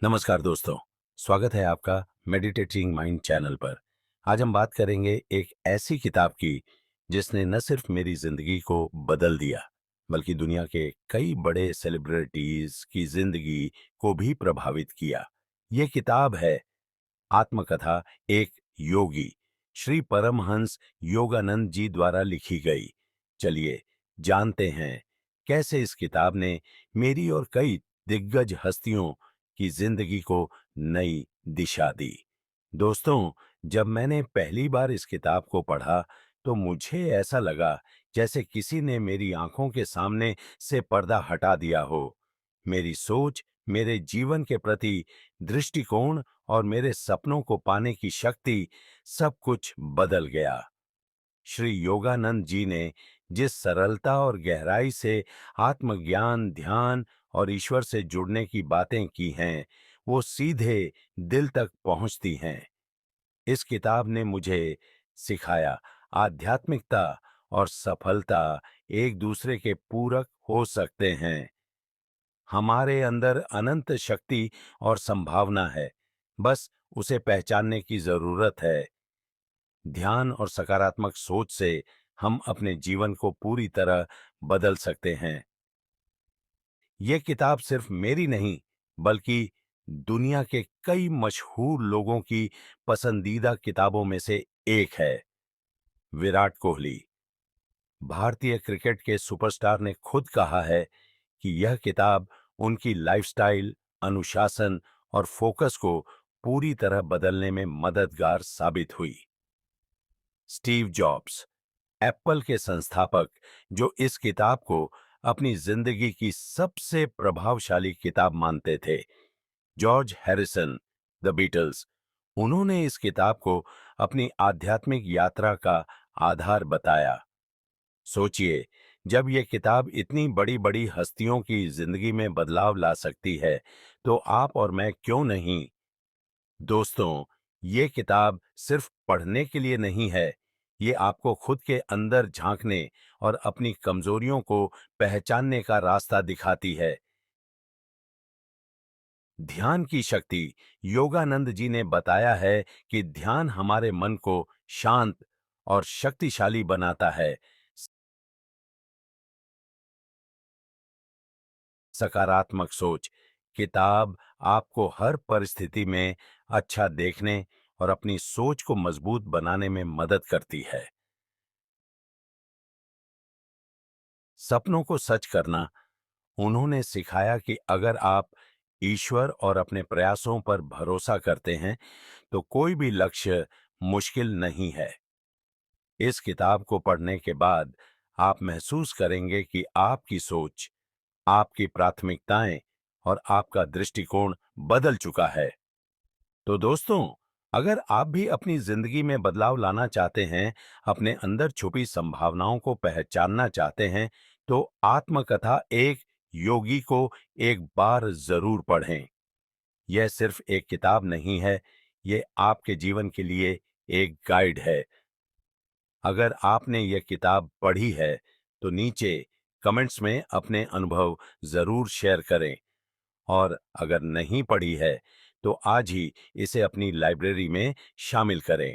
नमस्कार दोस्तों, स्वागत है आपका मेडिटेटिंग माइंड चैनल पर। आज हम बात करेंगे एक ऐसी किताब की जिसने न सिर्फ मेरी जिंदगी को बदल दिया, बल्कि दुनिया के कई बड़े सेलिब्रिटीज की जिंदगी को भी प्रभावित किया। ये किताब है आत्मकथा एक योगी श्री परमहंस योगानंद जी द्वारा लिखी गई। चलिए जानते हैं कैसे इस किताब ने मेरी और कई दिग्गज हस्तियों की जिंदगी को नई दिशा दी। दोस्तों, जब मैंने पहली बार इस किताब को पढ़ा तो मुझे ऐसा लगा जैसे किसी ने मेरी आंखों के सामने से पर्दा हटा दिया हो। मेरी सोच, मेरे जीवन के प्रति दृष्टिकोण और मेरे सपनों को पाने की शक्ति, सब कुछ बदल गया। श्री योगानंद जी ने जिस सरलता और गहराई से आत्मज्ञान, ध्यान और ईश्वर से जुड़ने की बातें की हैं, वो सीधे दिल तक पहुंचती हैं। इस किताब ने मुझे सिखाया आध्यात्मिकता और सफलता एक दूसरे के पूरक हो सकते हैं। हमारे अंदर अनंत शक्ति और संभावना है, बस उसे पहचानने की जरूरत है। ध्यान और सकारात्मक सोच से हम अपने जीवन को पूरी तरह बदल सकते हैं। ये किताब सिर्फ मेरी नहीं, बल्कि दुनिया के कई मशहूर लोगों की पसंदीदा किताबों में से एक है। विराट कोहली, भारतीय क्रिकेट के सुपरस्टार, ने खुद कहा है कि यह किताब उनकी लाइफस्टाइल, अनुशासन और फोकस को पूरी तरह बदलने में मददगार साबित हुई। स्टीव जॉब्स, एप्पल के संस्थापक, जो इस किताब को अपनी जिंदगी की सबसे प्रभावशाली किताब मानते थे। जॉर्ज हैरिसन, द बीटल्स, उन्होंने इस किताब को अपनी आध्यात्मिक यात्रा का आधार बताया। सोचिए, जब यह किताब इतनी बड़ी बड़ी हस्तियों की जिंदगी में बदलाव ला सकती है, तो आप और मैं क्यों नहीं। दोस्तों, ये किताब सिर्फ पढ़ने के लिए नहीं है, ये आपको खुद के अंदर झांकने और अपनी कमजोरियों को पहचानने का रास्ता दिखाती है। ध्यान की शक्ति, योगानंद जी ने बताया है कि ध्यान हमारे मन को शांत और शक्तिशाली बनाता है। सकारात्मक सोच, किताब आपको हर परिस्थिति में अच्छा देखने और अपनी सोच को मजबूत बनाने में मदद करती है। सपनों को सच करना, उन्होंने सिखाया कि अगर आप ईश्वर और अपने प्रयासों पर भरोसा करते हैं, तो कोई भी लक्ष्य मुश्किल नहीं है। इस किताब को पढ़ने के बाद आप महसूस करेंगे कि आपकी सोच, आपकी प्राथमिकताएं और आपका दृष्टिकोण बदल चुका है। तो दोस्तों, अगर आप भी अपनी जिंदगी में बदलाव लाना चाहते हैं, अपने अंदर छुपी संभावनाओं को पहचानना चाहते हैं, तो आत्मकथा एक योगी को एक बार जरूर पढ़ें। यह सिर्फ एक किताब नहीं है, ये आपके जीवन के लिए एक गाइड है। अगर आपने यह किताब पढ़ी है, तो नीचे कमेंट्स में अपने अनुभव जरूर शेयर करें। और अगर नहीं पढ़ी है, तो आज ही इसे अपनी लाइब्रेरी में शामिल करें।